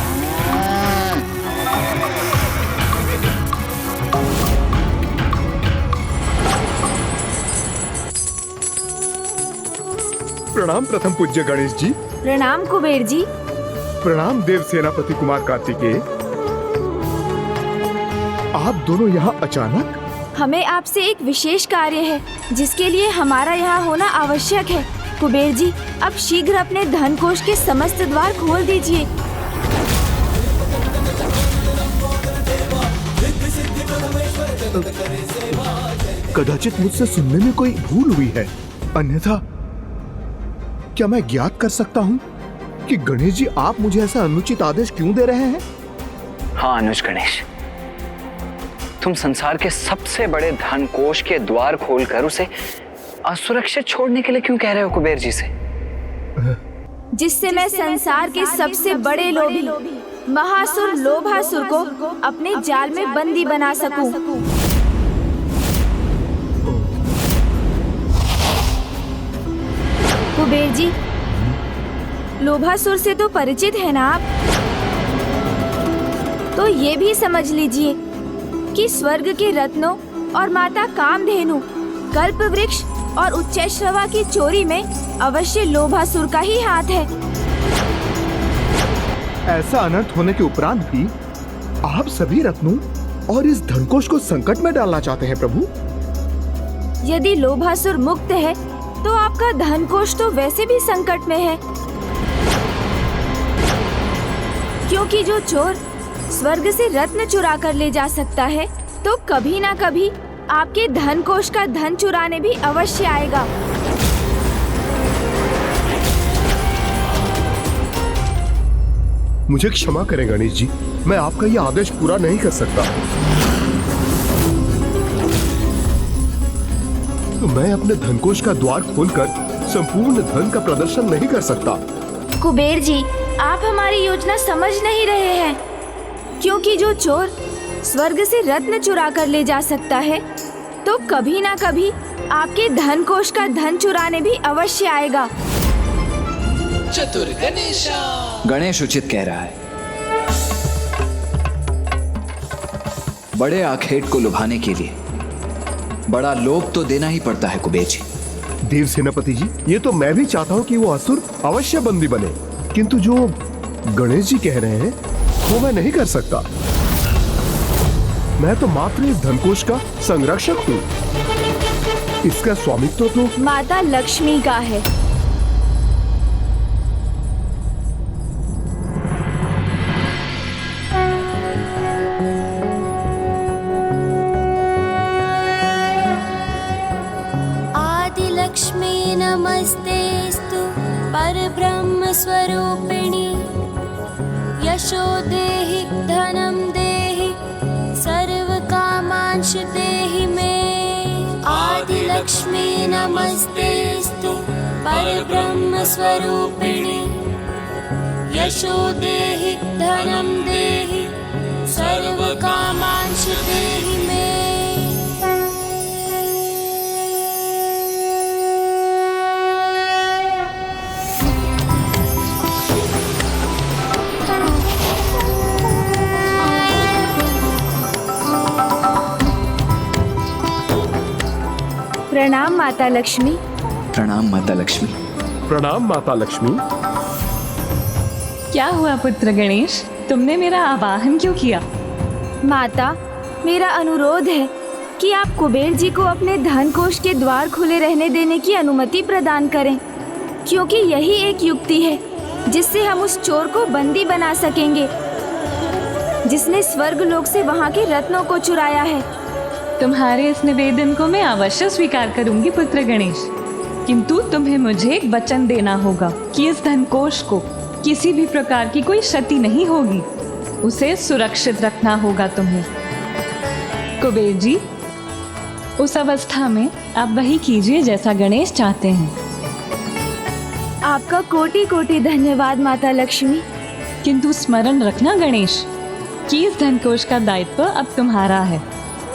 प्रणाम प्रथम पूज्य गणेश जी। प्रणाम कुबेर जी। प्रणाम देव सेनापति कुमार कार्तिकेय। आप दोनों यहाँ अचानक? हमें आपसे एक विशेष कार्य है जिसके लिए हमारा यहाँ होना आवश्यक है। कुबेर जी, अब शीघ्र अपने धन कोष के समस्त द्वार खोल दीजिए। कदाचित मुझसे सुनने में कोई भूल हुई है, अन्यथा क्या मैं ज्ञात कर सकता हूँ कि गणेश जी आप मुझे ऐसा अनुचित आदेश क्यों दे रहे हैं? हाँ अनुज गणेश, तुम संसार के सबसे बड़े धन कोष के द्वार खोलकर उसे असुरक्षित छोड़ने के लिए क्यों कह रहे हो कुबेर जी से? जिससे मैं संसार के सबसे बड़े लोभी महासुर लोभासुर को अपने जाल में बंदी बना सकूं। कुबेर जी, लोभासुर से तो परिचित है ना आप? तो ये भी समझ लीजिए कि स्वर्ग के रत्नों और माता कामधेनु, कल्प वृक्ष और उच्चैश्रवा की चोरी में अवश्य लोभासुर का ही हाथ है। ऐसा अनर्थ होने के उपरांत भी आप सभी रत्नों और इस धनकोष को संकट में डालना चाहते हैं प्रभु? यदि लोभासुर मुक्त है तो आपका धनकोष तो वैसे भी संकट में है, क्योंकि जो चोर स्वर्ग से रत्न चुरा कर ले जा सकता है तो कभी ना कभी आपके धनकोष का धन चुराने भी अवश्य आएगा। मुझे क्षमा करें गणेश जी, मैं आपका यह आदेश पूरा नहीं कर सकता। तो मैं अपने धनकोष का द्वार खोलकर संपूर्ण धन का प्रदर्शन नहीं कर सकता। कुबेर जी, आप हमारी योजना समझ नहीं रहे हैं, क्योंकि जो चोर स्वर्ग से रत्न चुरा कर ले जा सकता है तो कभी ना कभी आपके धनकोष का धन चुराने भी अवश्य आएगा। चतुर गणेश। गणेश उचित कह रहा है। बड़े आखेट को लुभाने के लिए बड़ा लोभ तो देना ही पड़ता है कुबेर जी। देव सेनापति जी, ये तो मैं भी चाहता हूँ कि वो असुर अवश्य बंदी बने, किंतु जो गणेश जी कह रहे हैं वो मैं नहीं कर सकता। मैं तो मात्र इस धनकोष का संरक्षक हूँ, इसका स्वामित्व तो माता लक्ष्मी का है। आदि लक्ष्मी नमस्तेस्तु परब्रह्म स्वरूपिणी यशो देहि धनं देहि सर्व कामांश देहि मे। आदि लक्ष्मी नमस्तेस्तु परब्रह्म स्वरूपिणी यशो देहि धनं देहि सर्व कामांश देहि मे। प्रणाम माता लक्ष्मी। प्रणाम माता लक्ष्मी। प्रणाम माता लक्ष्मी। क्या हुआ पुत्र गणेश, तुमने मेरा आवाहन क्यों किया? माता, मेरा अनुरोध है कि आप कुबेर जी को अपने धनकोष के द्वार खुले रहने देने की अनुमति प्रदान करें, क्योंकि यही एक युक्ति है जिससे हम उस चोर को बंदी बना सकेंगे जिसने स्वर्ग लोक से वहाँ के रत्नों को चुराया है। तुम्हारे इस निवेदन को मैं अवश्य स्वीकार करूंगी पुत्र गणेश, किंतु तुम्हें मुझे एक वचन देना होगा कि इस धनकोष को किसी भी प्रकार की कोई क्षति नहीं होगी, उसे सुरक्षित रखना होगा तुम्हें। कुबेर जी, उस अवस्था में आप वही कीजिए जैसा गणेश चाहते हैं। आपका कोटि कोटि धन्यवाद माता लक्ष्मी। किंतु स्मरण रखना गणेश कि इस धनकोष का दायित्व अब तुम्हारा है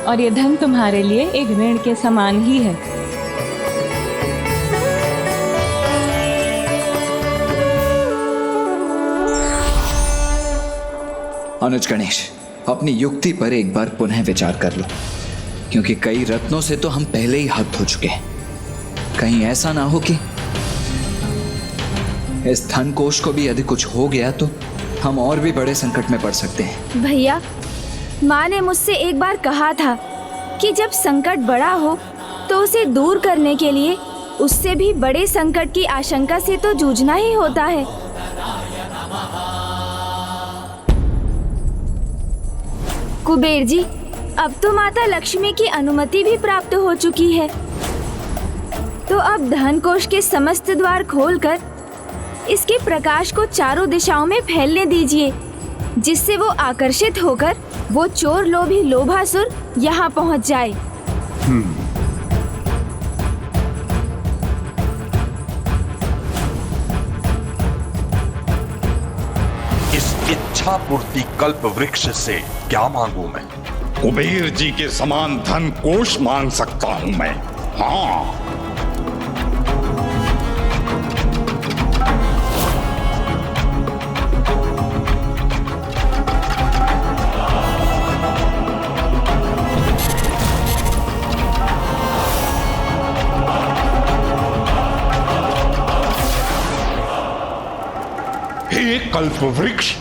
और ये धन तुम्हारे लिए एक ऋण के समान ही है। अनुज गणेश, अपनी युक्ति पर एक बार पुनः विचार कर लो, क्योंकि कई रत्नों से तो हम पहले ही हद हो चुके हैं। कहीं ऐसा ना हो कि इस धनकोष को भी यदि कुछ हो गया तो हम और भी बड़े संकट में पड़ सकते हैं। भैया, माँ ने मुझसे एक बार कहा था कि जब संकट बड़ा हो तो उसे दूर करने के लिए उससे भी बड़े संकट की आशंका से तो जूझना ही होता है। कुबेर जी, अब तो माता लक्ष्मी की अनुमति भी प्राप्त हो चुकी है, तो अब धनकोष के समस्त द्वार खोलकर इसके प्रकाश को चारों दिशाओं में फैलने दीजिए, जिससे वो आकर्षित होकर वो चोर लोभी लोभासुर यहाँ पहुँच जाए। इस इच्छा इच्छा पूर्ति कल्प वृक्ष से क्या मांगू मैं? कुबेर जी के समान धन कोष मांग सकता हूं मैं। हाँ, हे कल्प वृक्ष,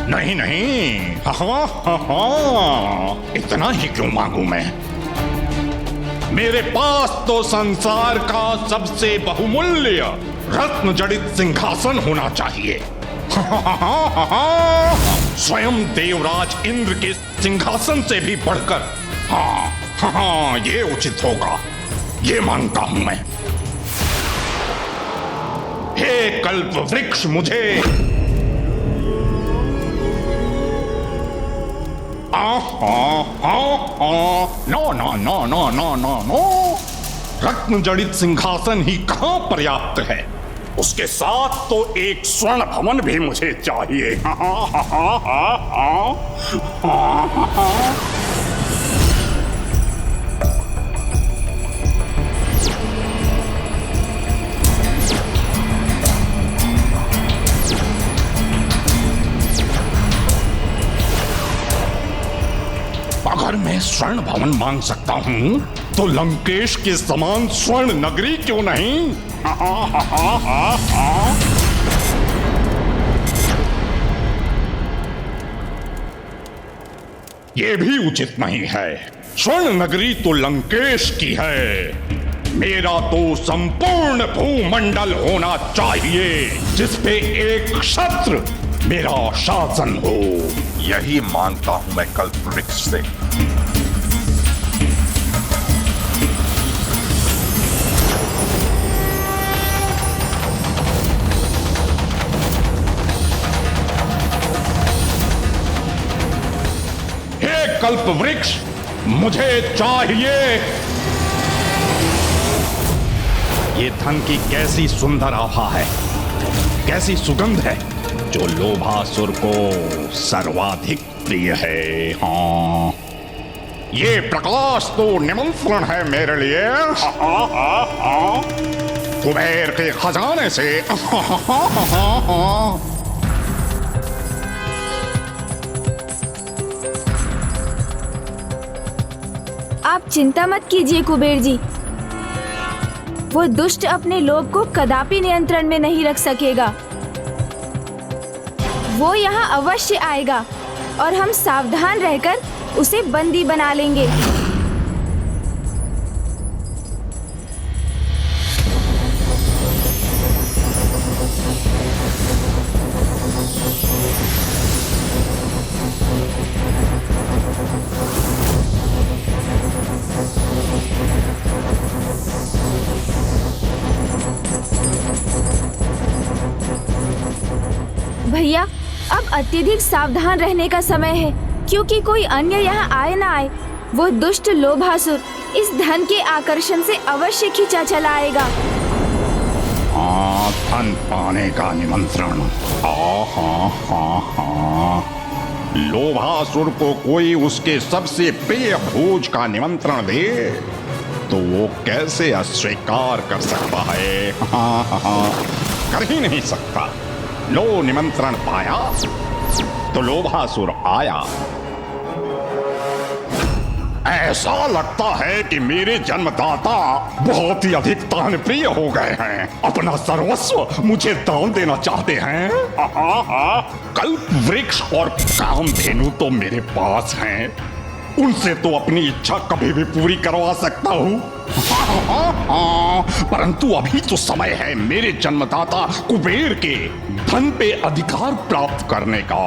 नहीं नहीं, इतना ही क्यों मांगू मैं? मेरे पास तो संसार का सबसे बहुमूल्य रत्न जड़ित सिंहासन होना चाहिए। स्वयं देवराज इंद्र के सिंहासन से भी बढ़कर। हाँ, ये उचित होगा, ये मांगता हूं मैं। हे कल्प वृक्ष, मुझे नो, रत्न जड़ित सिंहासन ही कहां पर्याप्त है, उसके साथ तो एक स्वर्ण भवन भी मुझे चाहिए। अगर मैं स्वर्ण भवन मांग सकता हूं तो लंकेश के समान स्वर्ण नगरी क्यों नहीं? ये भी उचित नहीं है। स्वर्ण नगरी तो लंकेश की है, मेरा तो संपूर्ण भूमंडल होना चाहिए जिसपे एक क्षत्र मेरा शासन हो। यही मांगता हूं मैं कल्प वृक्ष से। हे कल्प वृक्ष, मुझे चाहिए। ये धन की कैसी सुंदर आभा है, कैसी सुगंध है जो लोभासुर को सर्वाधिक प्रिय है। हाँ, ये प्रकाश तो निमंत्रण है मेरे लिए। कुबेर के खजाने से। आप चिंता मत कीजिए कुबेर जी, वो दुष्ट अपने लोभ को कदापि नियंत्रण में नहीं रख सकेगा। वो यहाँ अवश्य आएगा और हम सावधान रहकर उसे बंदी बना लेंगे। भैया, अब अत्यधिक सावधान रहने का समय है, क्योंकि कोई अन्य यहाँ आए ना आए, वो दुष्ट लोभासुर इस धन के आकर्षण से अवश्य खींचा चला आएगा। हाँ, धन पाने का निमंत्रण। लोभासुर को कोई उसके सबसे प्रिय भोज का निमंत्रण दे तो वो कैसे अस्वीकार कर सकता है? कर ही नहीं सकता। लो, निमंत्रण पाया तो लोभासुर आया। ऐसा लगता है कि मेरे जन्मदाता बहुत ही अधिक दान प्रिय हो गए हैं, अपना सर्वस्व मुझे दान देना चाहते हैं। कल्प वृक्ष और कामधेनु तो मेरे पास हैं, उनसे तो अपनी इच्छा कभी भी पूरी करवा सकता हूँ। परंतु अभी तो समय है मेरे जन्मदाता कुबेर के धन पे अधिकार प्राप्त करने का।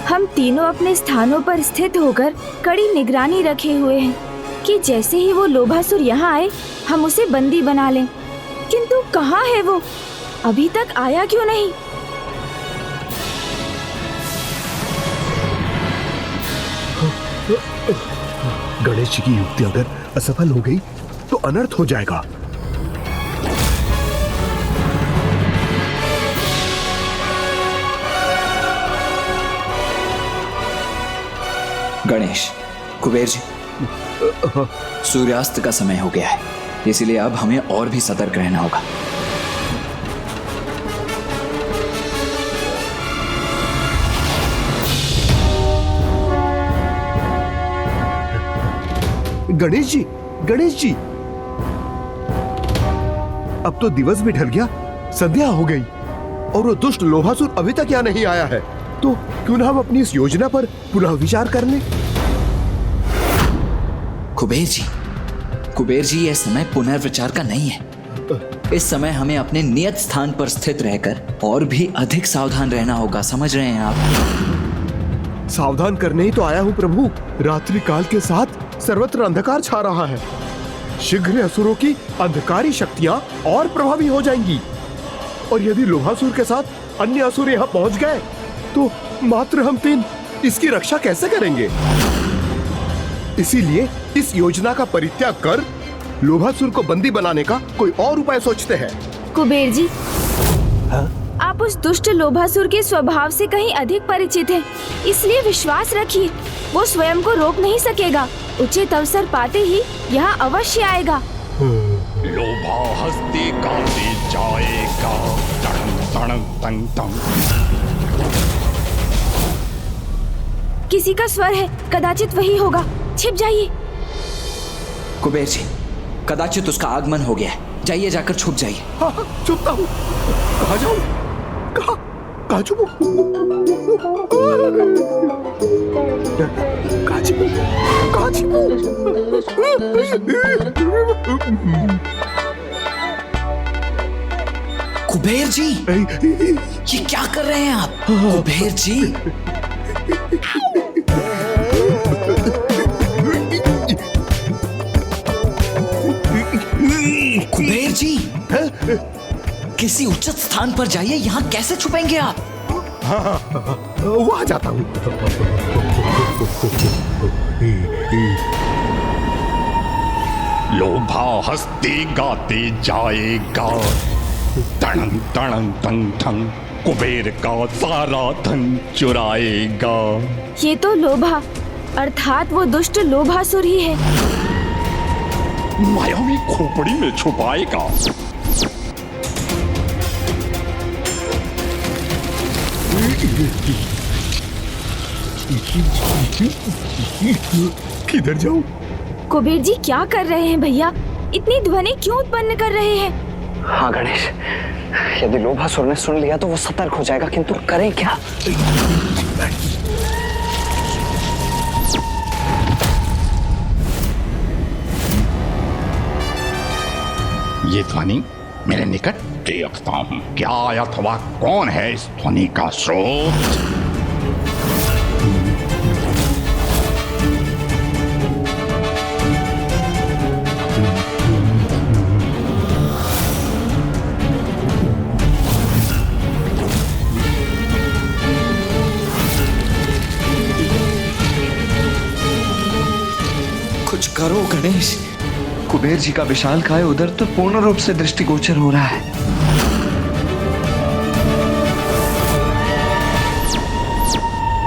हम तीनों अपने स्थानों पर स्थित होकर कड़ी निगरानी रखे हुए हैं कि जैसे ही वो लोभासुर यहाँ आए हम उसे बंदी बना लें, कहाँ है वो? अभी तक आया क्यों नहीं? गणेश जी की युक्ति अगर असफल हो गई तो अनर्थ हो जाएगा। गणेश, कुबेर जी, सूर्यास्त का समय हो गया है, इसलिए अब हमें और भी सतर्क रहना होगा। गणेश जी, गणेश जी, अब तो दिवस भी ढल गया, संध्या हो गई और वो दुष्ट लोभासुर अभी तक यहाँ नहीं आया है। तो क्यों ना हम अपनी इस योजना पर पुनः विचार कर लें? कुबेर जी, यह समय पुनर्विचार का नहीं है। इस समय हमें अपने नियत स्थान पर स्थित रहकर और भी अधिक सावधान रहना होगा, समझ रहे हैं आप? सावधान करने ही तो आया हूँ प्रभु। रात्रि काल के साथ सर्वत्र अंधकार छा रहा है। शीघ्र असुरों की अंधकारी शक्तियां और प्रभावी हो जाएंगी, और यदि लोभासुर के साथ अन्य असुर यहाँ पहुंच गए तो मात्र हम तीन इसकी रक्षा कैसे करेंगे? इसीलिए इस योजना का परित्याग कर लोभासुर को बंदी बनाने का कोई और उपाय सोचते हैं। कुबेर जी, आप उस दुष्ट लोभासुर के स्वभाव से कहीं अधिक परिचित हैं, इसलिए विश्वास रखिए, वो स्वयं को रोक नहीं सकेगा। उचित अवसर पाते ही यहाँ अवश्य आएगा। लोभा हस्ती गाते जाएगा, तड़ंग तड़ंग तंग तंग। किसी का स्वर है, कदाचित वही होगा, छिप जाइए। कुबेर जी, कदाचित उसका आगमन हो गया है, जाइए, जाकर छुप जाइए। हाँ, छुपता हूँ। कहाँ जाऊँ? कहाँ छुपूं? कहाँ छुपूं? कुबेर जी, ये क्या कर रहे हैं आप? कुबेर जी, कुबेर जी, किसी उचित स्थान पर जाइए, यहाँ कैसे छुपेंगे आप? वहाँ जाता हूँ। लोभा हस्ती गाते जाएगा, तड़ंग तड़ंग तंग तंग, कुबेर का सारा धन चुराएगा। ये तो लोभा अर्थात वो दुष्ट लोभासुर ही है। मायावी खोपड़ी में छुपाएगा। किधर जाऊं? कुबेर जी, क्या कर रहे हैं भैया? इतनी ध्वनि क्यों उत्पन्न कर रहे हैं? हाँ गणेश, यदि लोभासुर ने सुन लिया तो वो सतर्क हो जाएगा, किंतु करें क्या? ये ध्वनि मेरे निकट देखता हूँ, क्या अथवा कौन है इस ध्वनि का स्रोत? कुछ करो गणेश। कुबेर जी का विशालकाय उदर तो पूर्ण रूप से दृष्टिगोचर हो रहा है।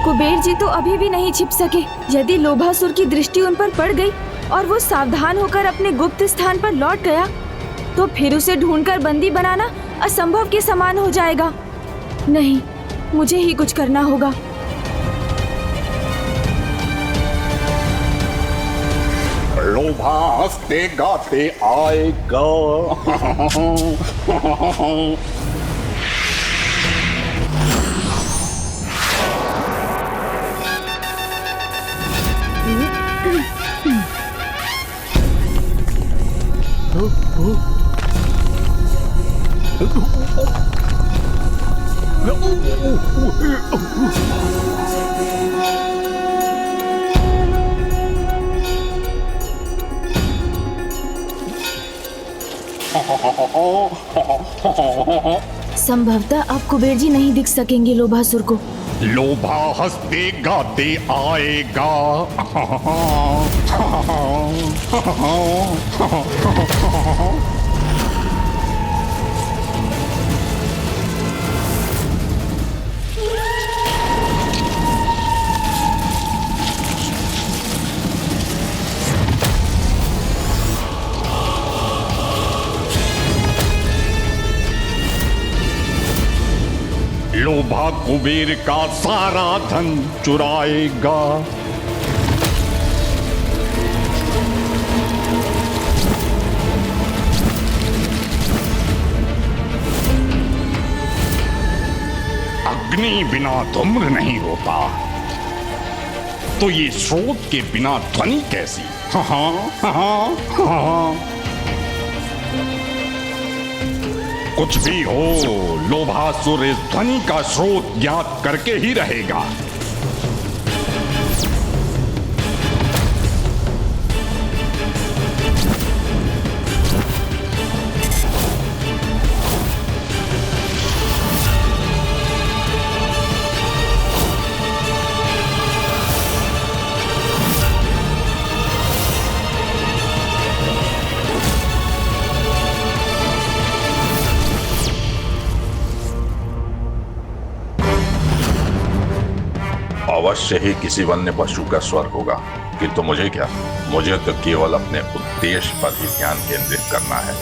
कुबेर जी तो अभी भी नहीं छिप सके। यदि लोभासुर की दृष्टि उन पर पड़ गई और वो सावधान होकर अपने गुप्त स्थान पर लौट गया, तो फिर उसे ढूंढकर बंदी बनाना असंभव के समान हो जाएगा। नहीं, मुझे ही कुछ करना होगा। लोभा हंसते गाते आएगा। संभवतः अब कुबेर जी नहीं दिख सकेंगे लोभासुर को। लोभा हंसते गाते आएगा। लोभा कुबेर का सारा धन चुराएगा। अग्नि बिना धूम्र नहीं होता, तो ये स्रोत के बिना ध्वनि कैसी? कुछ भी हो, लोभासुर इस ध्वनि का स्रोत ज्ञात करके ही रहेगा। अवश्य ही किसी वन्य पशु का स्वर होगा, किंतु मुझे क्या, मुझे तो केवल अपने उद्देश्य पर ही ध्यान केंद्रित करना है।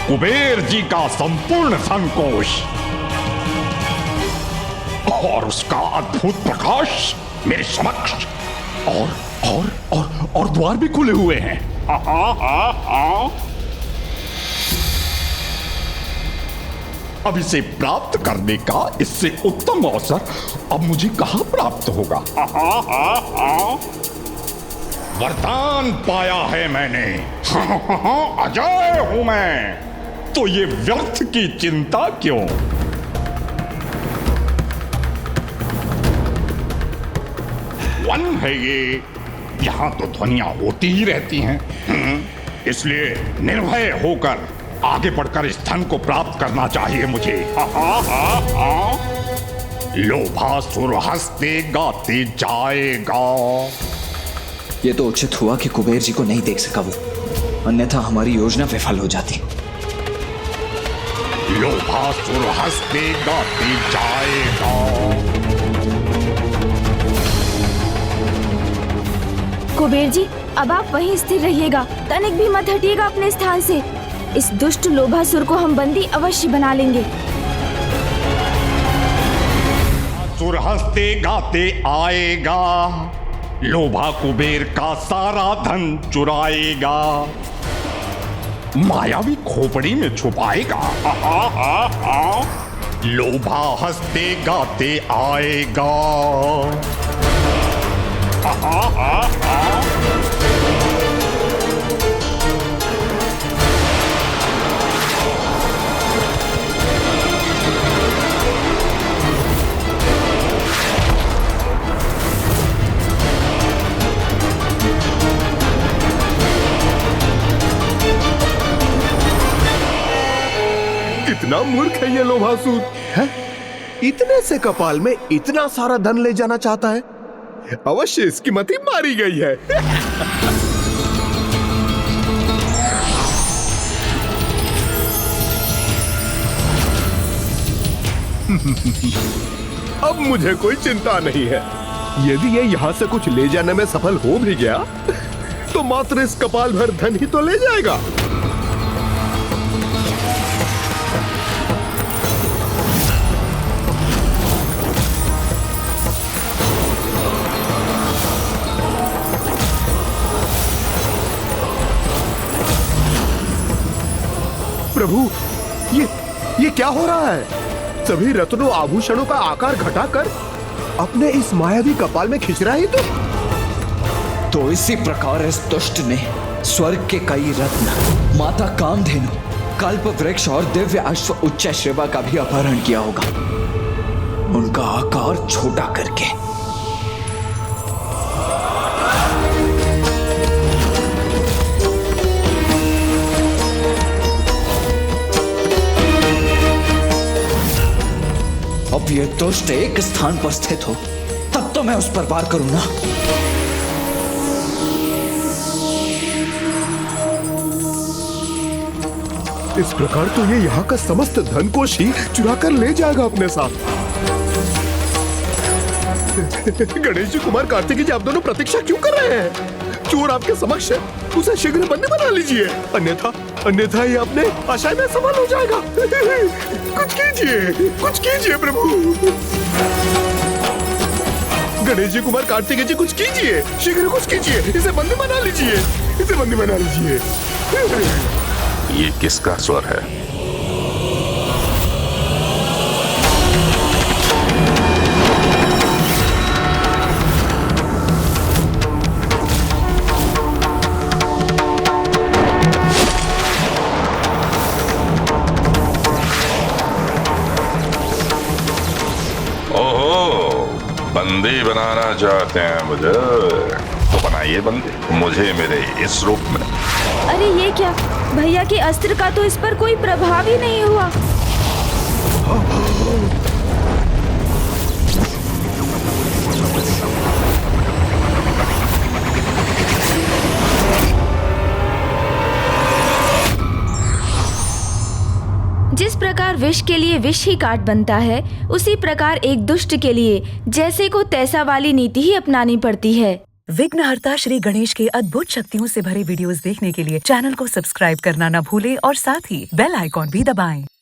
कुबेर जी का संपूर्ण संकोच और उसका अद्भुत प्रकाश मेरे समक्ष, और द्वार भी खुले हुए हैं। अब इसे प्राप्त करने का इससे उत्तम अवसर अब मुझे कहां प्राप्त होगा? वरदान पाया है मैंने। अजय हूं मैं, तो ये व्यर्थ की चिंता क्यों? वन है ये, यहां तो ध्वनियां होती ही रहती हैं, इसलिए निर्भय होकर आगे बढ़कर इस धन को प्राप्त करना चाहिए मुझे। लोभासुर हंसते गाते जाएगा। ये तो उचित हुआ कि कुबेर जी को नहीं देख सका वो, अन्यथा हमारी योजना विफल हो जाती। लोभासुर हंसते गाते जाएगा। कुबेर जी, अब आप वहीं स्थिर रहिएगा, तनिक भी मत हटिएगा अपने स्थान से। इस दुष्ट लोभासुर को हम बंदी अवश्य बना लेंगे। सुर हंसते गाते आएगा, लोभा कुबेर का सारा धन चुराएगा, मायावी खोपड़ी में छुपाएगा। लोभा हंसते गाते आएगा। कितना मूर्ख है ये लोभासुर है? इतने से कपाल में इतना सारा धन ले जाना चाहता है। अवश्य इसकी मति मारी गई है। अब मुझे कोई चिंता नहीं है। यदि ये यहां से कुछ ले जाने में सफल हो भी गया तो मात्र इस कपाल भर धन ही तो ले जाएगा। प्रभु, ये क्या हो रहा है? सभी रत्नों आभूषणों का आकार घटाकर अपने इस मायावी कपाल में खींच रहा है तो इसी प्रकार इस दुष्ट ने स्वर्ग के कई रत्न, माता कामधेनु, कल्प वृक्ष और दिव्य अश्व उच्च श्रेवा का भी अपहरण किया होगा, उनका आकार छोटा करके। जब ये दुष्ट एक स्थान पर स्थित हो तब तो मैं उस पर वार करूं ना। इस प्रकार तो ये यहाँ का समस्त धन कोश ही चुरा कर ले जाएगा अपने साथ। गणेश जी, कुमार कार्तिकी जी, आप दोनों प्रतीक्षा क्यों कर रहे हैं? चोर आपके समक्ष है, उसे शीघ्र बंदी बना लीजिए, अन्यथा ये अपने आशय में सफल हो जाएगा। कुछ कीजिए प्रभु। गणेश जी, कुमार कार्तिकेय जी, कुछ कीजिए, शीघ्र कुछ कीजिए, इसे बंदी बना लीजिए, ये किसका स्वर है? बंदी बनाना चाहते हैं मुझे, तो बनाइए बंदी मुझे मेरे इस रूप में। अरे ये क्या, भैया के अस्त्र का तो इस पर कोई प्रभाव ही नहीं हुआ। जिस प्रकार विष के लिए विष ही काट बनता है, उसी प्रकार एक दुष्ट के लिए जैसे को तैसा वाली नीति ही अपनानी पड़ती है। विघ्नहर्ता श्री गणेश के अद्भुत शक्तियों से भरे वीडियोस देखने के लिए चैनल को सब्सक्राइब करना न भूलें और साथ ही बेल आइकॉन भी दबाएं।